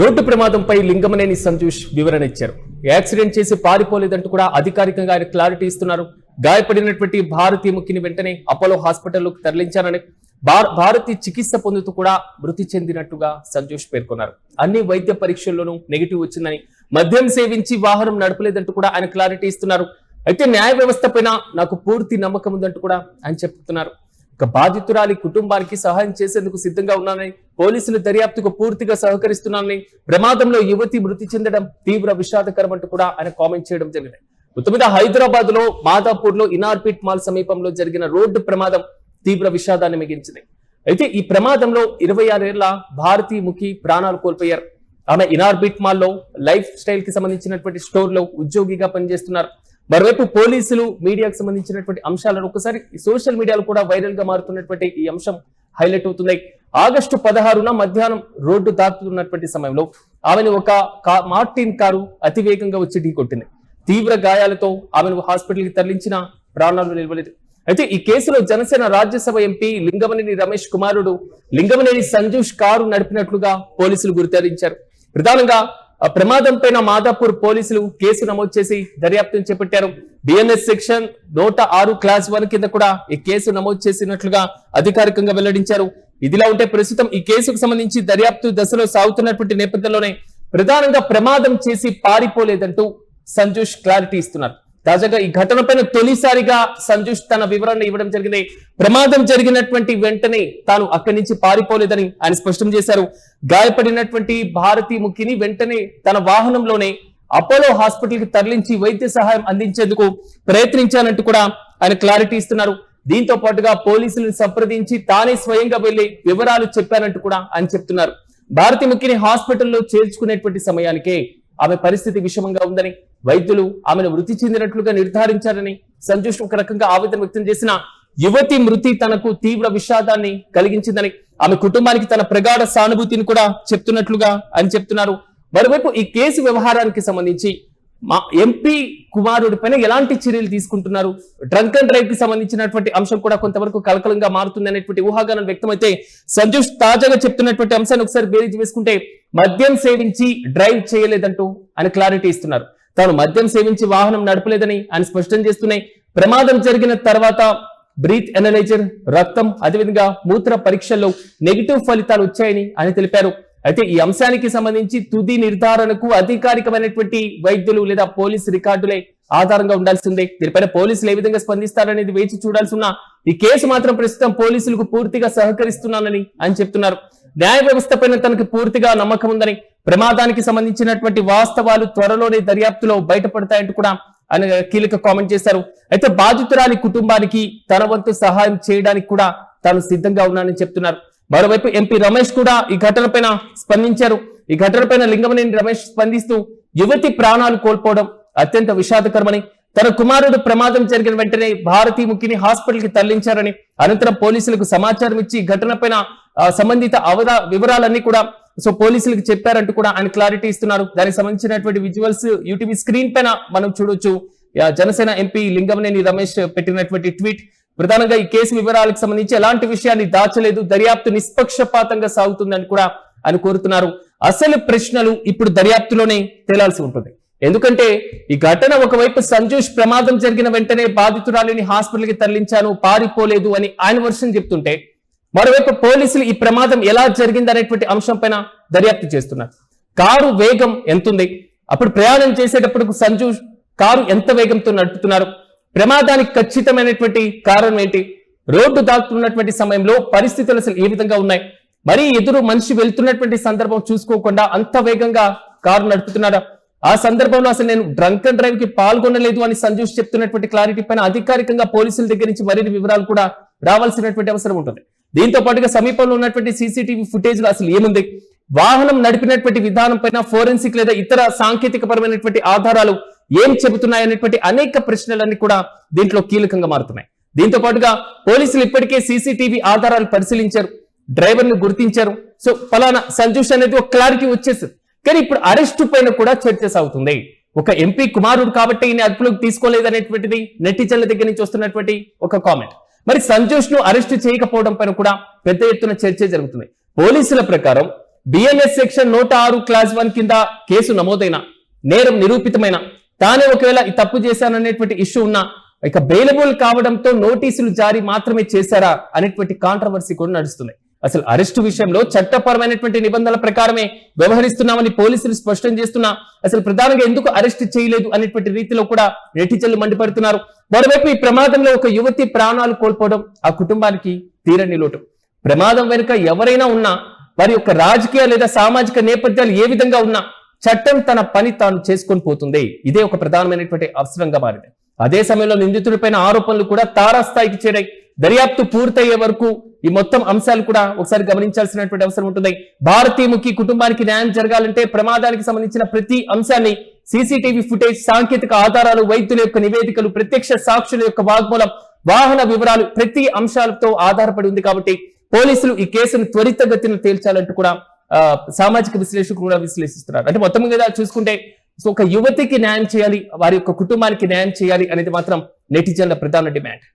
Road ప్రమాదంపై లింగమనేని సంజూష్ వివరణ ఇచ్చారు. యాక్సిడెంట్ చేసి పారిపోలేదంటూ కూడా అధికారికంగా ఆయన క్లారిటీ ఇస్తున్నారు. గాయపడినటువంటి భారతీ ముఖ్యని వెంటనే అపోలో హాస్పిటల్లోకి తరలించారని, భారతి చికిత్స పొందుతూ కూడా మృతి చెందినట్టుగా సంజూష్ పేర్కొన్నారు. అన్ని వైద్య పరీక్షల్లోనూ నెగిటివ్ వచ్చిందని, మద్యం సేవించి వాహనం నడపలేదంటూ కూడా ఆయన క్లారిటీ ఇస్తున్నారు. అయితే న్యాయ వ్యవస్థ పైన నాకు పూర్తి నమ్మకం ఉందంటూ కూడా ఆయన చెప్తున్నారు. ఇక బాధితురాలి కుటుంబానికి సహాయం చేసేందుకు సిద్ధంగా ఉన్నానని, పోలీసులు దర్యాప్తుకు పూర్తిగా సహకరిస్తున్నానని, ప్రమాదంలో యువతి మృతి చెందడం తీవ్ర విషాదకరం అంటూ కూడా ఆయన కామెంట్ చేయడం జరిగింది. మొత్తం హైదరాబాద్ లో మాదాపూర్ లో ఇనార్బిట్ మాల్ సమీపంలో జరిగిన రోడ్డు ప్రమాదం తీవ్ర విషాదాన్ని మిగిల్చింది. అయితే ఈ ప్రమాదంలో 26 ఏళ్ల భారతీ ముఖి ప్రాణాలు కోల్పోయారు. ఆమె ఇనార్బిట్ మాల్ లో లైఫ్ స్టైల్ కి సంబంధించినటువంటి స్టోర్ లో ఉద్యోగిగా పనిచేస్తున్నారు. మరోవైపు పోలీసులు మీడియాకు సంబంధించినటువంటి అంశాలను ఒకసారి సోషల్ మీడియాలో కూడా వైరల్ గా మారుతున్నటువంటి ఈ అంశం హైలైట్ అవుతున్నాయి. ఆగస్టు 16న మధ్యాహ్నం రోడ్డు దాటుతున్నటువంటి సమయంలో ఆమెను ఒక మార్టిన్ కారు అతివేగంగా వచ్చి ఢీకొట్టింది. తీవ్ర గాయాలతో ఆమెను హాస్పిటల్కి తరలించిన ప్రాణాలు నిలవలేదు. అయితే ఈ కేసులో జనసేన రాజ్యసభ ఎంపీ లింగమనేని రమేష్ కుమారుడు లింగమనేని సంజూష్ కారు నడిపినట్లుగా పోలీసులు గుర్తించారు. ప్రధానంగా ప్రమాదం పైన మాదాపూర్ పోలీసులు కేసు నమోదు చేసి దర్యాప్తును చేపట్టారు. బిఎన్ఎస్ సెక్షన్ 106 క్లాస్ 1 కింద కూడా ఈ కేసు నమోదు చేసినట్లుగా అధికారికంగా వెల్లడించారు. ఇదిలా ఉంటే ప్రస్తుతం ఈ కేసుకు సంబంధించి దర్యాప్తు దశలో సాగుతున్నటువంటి నేపథ్యంలోనే ప్రధానంగా ప్రమాదం చేసి పారిపోలేదంటూ సంజూష్ క్లారిటీ ఇస్తున్నారు. తాజాగా ఈ ఘటనపైన తొలిసారిగా సంజూష్ తన వివరణ ఇవ్వడం జరిగింది. ప్రమాదం జరిగినటువంటి వెంటనే తాను అక్కడి నుంచి పారిపోలేదని ఆయన స్పష్టం చేశారు. గాయపడినటువంటి భారతీ ముఖిని వెంటనే తన వాహనంలోనే అపోలో హాస్పిటల్ కి తరలించి వైద్య సహాయం అందించేందుకు ప్రయత్నించానంటూ కూడా ఆయన క్లారిటీ ఇస్తున్నారు. దీంతో పాటుగా పోలీసులను సంప్రదించి తానే స్వయంగా వెళ్లి వివరాలు చెప్పానంటూ కూడా ఆయన చెప్తున్నారు. భారతీ ముఖిని హాస్పిటల్లో చేర్చుకునేటువంటి సమయానికే ఆమె పరిస్థితి విషమంగా ఉందని, వైద్యులు ఆమెను మృతి చెందినట్లుగా నిర్ధారించారని సంజూష్ ఒక రకంగా ఆవేదన వ్యక్తం చేసిన యువతి మృతి తనకు తీవ్ర విషాదాన్ని కలిగించిందని, ఆమె కుటుంబానికి తన ప్రగాఢ సానుభూతిని కూడా చెప్తున్నట్లుగా అని చెప్తున్నారు. మరోవైపు ఈ కేసు వ్యవహారానికి సంబంధించి మా ఎంపీ కుమారుడి పైన ఎలాంటి చర్యలు తీసుకుంటున్నారు, డ్రంక్ అండ్ డ్రైవ్ కి సంబంధించినటువంటి అంశం కూడా కొంతవరకు కలకలంగా మారుతుంది అనేటువంటి ఊహాగానం వ్యక్తమైతే సంజూష్ తాజాగా చెప్తున్నటువంటి అంశాన్ని ఒకసారి బేరీజ్ వేసుకుంటే మద్యం సేవించి డ్రైవ్ చేయలేదంటూ ఆయన క్లారిటీ ఇస్తున్నారు. తాను మద్యం సేవించి వాహనం నడపలేదని ఆయన స్పష్టం చేస్తున్నాయి. ప్రమాదం జరిగిన తర్వాత బ్రీత్ ఎనలైజర్, రక్తం, అదేవిధంగా మూత్ర పరీక్షల్లో నెగిటివ్ ఫలితాలు వచ్చాయని ఆయన తెలిపారు. అయితే ఈ అంశానికి సంబంధించి తుది నిర్ధారణకు అధికారికమైనటువంటి వైద్యులు లేదా పోలీసు రికార్డులే ఆధారంగా ఉండాల్సిందే. దీనిపైన పోలీసులు ఏ విధంగా స్పందిస్తారనేది వేచి చూడాల్సి ఉన్న ఈ కేసు మాత్రం ప్రస్తుతం పోలీసులకు పూర్తిగా సహకరిస్తున్నానని ఆయన చెప్తున్నారు. న్యాయ వ్యవస్థ పైన తనకు పూర్తిగా నమ్మకం ఉందని, ప్రమాదానికి సంబంధించినటువంటి వాస్తవాలు త్వరలోనే దర్యాప్తులో బయటపడతాయంటూ కూడా ఆయన కీలక కామెంట్ చేశారు. అయితే బాధితురాలి కుటుంబానికి తన వంతు సహాయం చేయడానికి కూడా తాను సిద్ధంగా ఉన్నానని చెప్తున్నారు. మరోవైపు ఎంపీ రమేష్ కూడా ఈ ఘటనపైన స్పందించారు. ఈ ఘటనపైన లింగమనేని రమేష్ స్పందిస్తూ యువతి ప్రాణాలు కోల్పోవడం అత్యంత విషాదకరమని, తన కుమారుడు ప్రమాదం జరిగిన వెంటనే భారతీ ముఖిని హాస్పిటల్ కి తరలించారని, అనంతరం పోలీసులకు సమాచారం ఇచ్చి ఘటనపైన సంబంధిత వివరాలన్నీ కూడా పోలీసులకు చెప్పారంటూ కూడా ఆయన క్లారిటీ ఇస్తున్నారు. దానికి సంబంధించినటువంటి విజువల్స్ యూటీవీ స్క్రీన్ పైన మనం చూడొచ్చు. జనసేన ఎంపీ లింగమనేని రమేష్ పెట్టినటువంటి ట్వీట్ ప్రధానంగా ఈ కేసు వివరాలకు సంబంధించి ఎలాంటి విషయాన్ని దాచలేదు, దర్యాప్తు నిష్పక్షపాతంగా సాగుతుందని కూడా ఆయన కోరుతున్నారు. అసలు ప్రశ్నలు ఇప్పుడు దర్యాప్తులోనే తేలాల్సి ఉంటుంది. ఎందుకంటే ఈ ఘటన ఒకవైపు సంజూష్ ప్రమాదం జరిగిన వెంటనే బాధితురాలిని హాస్పిటల్కి తరలించాను, పారిపోలేదు అని ఆయన వర్షం చెప్తుంటే, మరోవైపు పోలీసులు ఈ ప్రమాదం ఎలా జరిగింది అనేటువంటి అంశం పైన దర్యాప్తు చేస్తున్నారు. కారు వేగం ఎంతుంది, అప్పుడు ప్రయాణం చేసేటప్పుడు సంజూష్ కారు ఎంత వేగంతో నడుపుతున్నారు, ప్రమాదానికి ఖచ్చితమైనటువంటి కారణం ఏంటి, రోడ్డు దాటుతున్నటువంటి సమయంలో పరిస్థితులు అసలు ఏ విధంగా ఉన్నాయి, మరి ఎదురు మనిషి వెళ్తున్నటువంటి సందర్భం చూసుకోకుండా అంత వేగంగా కారు నడుపుతున్నారా, ఆ సందర్భంలో అసలు నేను డ్రంక్ అండ్ డ్రైవ్ కి పాల్గొనలేదు అని సంజూష్ చెప్తున్నటువంటి క్లారిటీ పైన అధికారికంగా పోలీసుల దగ్గర నుంచి మరిన్ని వివరాలు కూడా రావాల్సినటువంటి అవసరం ఉంటుంది. దీంతో పాటుగా సమీపంలో ఉన్నటువంటి సీసీటీవీ ఫుటేజ్ లో అసలు ఏముంది, వాహనం నడిపినటువంటి విధానం పైన ఫోరెన్సిక్ లేదా ఇతర సాంకేతిక పరమైనటువంటి ఆధారాలు ఏం చెబుతున్నాయనేటువంటి అనేక ప్రశ్నలన్నీ కూడా దీంట్లో కీలకంగా మారుతున్నాయి. దీంతో పాటుగా పోలీసులు ఇప్పటికే సీసీటీవీ ఆధారాలు పరిశీలించారు, డ్రైవర్ ను గుర్తించారు. సో ఫలానా సంజూష్ అనేది ఒక క్లారిటీ వచ్చేసింది. కానీ ఇప్పుడు అరెస్టు పైన కూడా చర్చ సాగుతుంది. ఒక ఎంపీ కుమారుడు కాబట్టి ఈయన అదుపులోకి తీసుకోలేదనేటువంటిది నెటిజన్ల దగ్గర నుంచి వస్తున్నటువంటి ఒక కామెంట్. మరి సంజూష్ ను అరెస్టు చేయకపోవడం పైన కూడా పెద్ద ఎత్తున చర్చ జరుగుతుంది. పోలీసుల ప్రకారం బిఎన్ఎస్ సెక్షన్ 106 క్లాస్ 1 కింద కేసు నమోదైన, నేరం నిరూపితమైన, తానే ఒకవేళ ఈ తప్పు చేశాననేటువంటి ఇష్యూ ఉన్నా ఇక బెయిలబుల్ కావడంతో నోటీసులు జారీ మాత్రమే చేశారా అనేటువంటి కాంట్రవర్సీ కూడా నడుస్తుంది. అసలు అరెస్టు విషయంలో చట్టపరమైనటువంటి నిబంధనల ప్రకారమే వ్యవహరిస్తున్నామని పోలీసులు స్పష్టం చేస్తున్నా అసలు ప్రధానంగా ఎందుకు అరెస్ట్ చేయలేదు అనేటువంటి రీతిలో కూడా నెటిజన్లు మండిపడుతున్నారు. మరోవైపు ఈ ప్రమాదంలో ఒక యువతి ప్రాణాలు కోల్పోవడం ఆ కుటుంబానికి తీరని లోటు. ప్రమాదం వెనుక ఎవరైనా ఉన్నా, వారి యొక్క రాజకీయ లేదా సామాజిక నేపథ్యాలు ఏ విధంగా ఉన్నా చట్టం తన పని తాను చేసుకొని పోతుంది. ఇదే ఒక ప్రధానమైనటువంటి అవసరంగా మారింది. అదే సమయంలో నిందితుడిపైన ఆరోపణలు కూడా తారాస్థాయికి చేరాయి. దర్యాప్తు పూర్తయ్యే వరకు ఈ మొత్తం అంశాలు కూడా ఒకసారి గమనించాల్సినటువంటి అవసరం ఉంటుంది. భారతీముఖి కుటుంబానికి న్యాయం జరగాలంటే ప్రమాదానికి సంబంధించిన ప్రతి అంశాన్ని సీసీటీవీ ఫుటేజ్, సాంకేతిక ఆధారాలు, వైద్యుల యొక్క నివేదికలు, ప్రత్యక్ష సాక్షుల యొక్క వాగ్మూలం, వాహన వివరాలు ప్రతి అంశాలతో ఆధారపడి ఉంది. కాబట్టి పోలీసులు ఈ కేసును త్వరితగతిన తేల్చాలంటూ కూడా సామాజిక విశ్లేషకులు కూడా విశ్లేషిస్తున్నారు. అంటే మొత్తం మీద చూసుకుంటే ఒక యువతికి న్యాయం చేయాలి, వారి యొక్క కుటుంబానికి న్యాయం చేయాలి అనేది మాత్రం నెటిజన్ల ప్రధాన డిమాండ్.